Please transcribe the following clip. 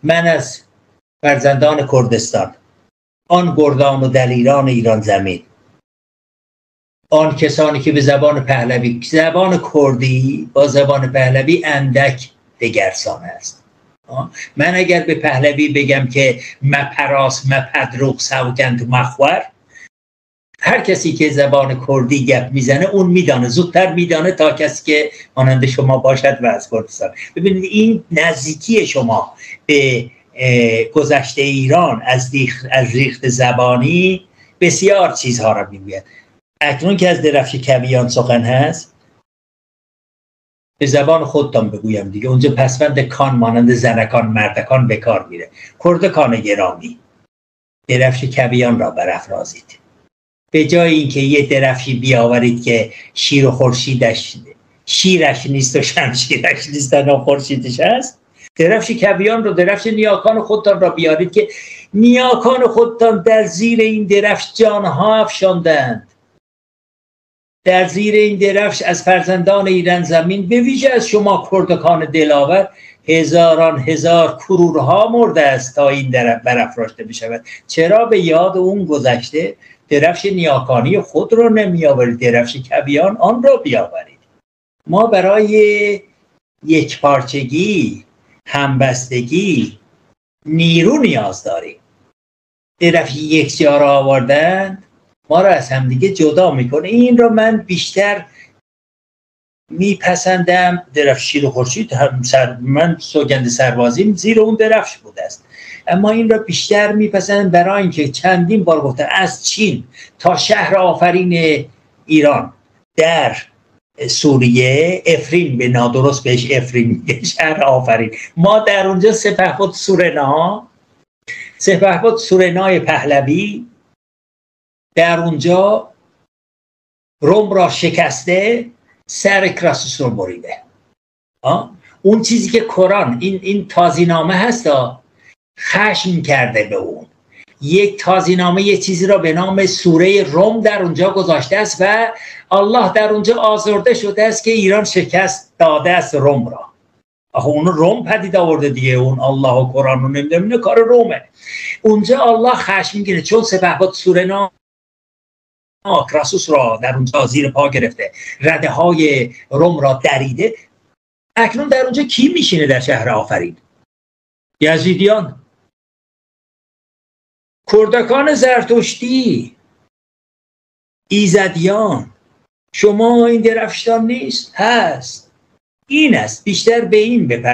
من از فرزندان کردستان، آن گردان و دلیران ایران زمین، آن کسانی که به زبان پهلوی، زبان کردی با زبان پهلوی اندک دگرسان است. من اگر به پهلوی بگم که مپراس مپدروغ سوگند مخور، هر کسی که زبان کردی گپ میزنه اون میدانه، زودتر میدانه تا کسی که مانند شما باشد و از کردستان. ببینید این نزدیکی شما به گذشته ایران از ریخت زبانی بسیار چیزها را میگوید. اکنون که از درفش کویان سخن هست، به زبان خودتان بگویم دیگه، اونجا پسوند کان مانند زنکان مردکان به کار میره. کردکان گرامی، درفش کویان را برافرازید. به جای اینکه یه درفشی بیاورید که شیر و خورشیدش شیرش نیست و شمشیرش نیست و خورشیدش هست، درفش کویان رو، درفش نیاکان خودتان را بیارید که نیاکان خودتان در زیر این درفش جانها افشاندند. در زیر این درفش از فرزندان ایران زمین، به ویژه از شما کردکان دلاور، هزاران هزار کرورها مرده است تا این درفش برافراشته بشود. چرا به یاد اون گذشته درفش نیاکانی خود را نمی آورید؟ درفش کویان آن را بیاورید. ما برای یکپارچگی، همبستگی، نیرو نیاز داریم. درفش یک جا را آوردن ما را از همدیگه جدا میکنه. این را من بیشتر میپسندم. درفش شیر و خورشید من سوگند سربازیم زیر اون درفش بوده است، اما این را بیشتر میپسندم برای اینکه چندین بار گفتم از چین تا شهر آفرین ایران در سوریه، افرین به نادرست بهش افرین میگه، شهر آفرین، ما در اونجا سپهبد سورنا پهلوی در اونجا روم را شکسته، سر کراسوس رو بریده. اون چیزی که قرآن این تازینامه هست خشم کرده به اون، یک تازینامه یه چیزی را به نام سوره روم در اونجا گذاشته است و الله در اونجا آزرده شده است که ایران شکست داده است روم را. آخه اون روم پدید آورده دیگه، اون الله و قرآن رو نمیدونه، کار رومه. اونجا الله خشم میگیره چون سپهبد سورنا کراسوس را در اونجا زیر پا گرفته، رده های روم را دریده. اکنون در اونجا کی میشینه در شهر آفرین؟ یزیدیان، کردکان زرتشتی، ایزدیان. شما این درفشتان نیست؟ هست. این است، بیشتر به این بپر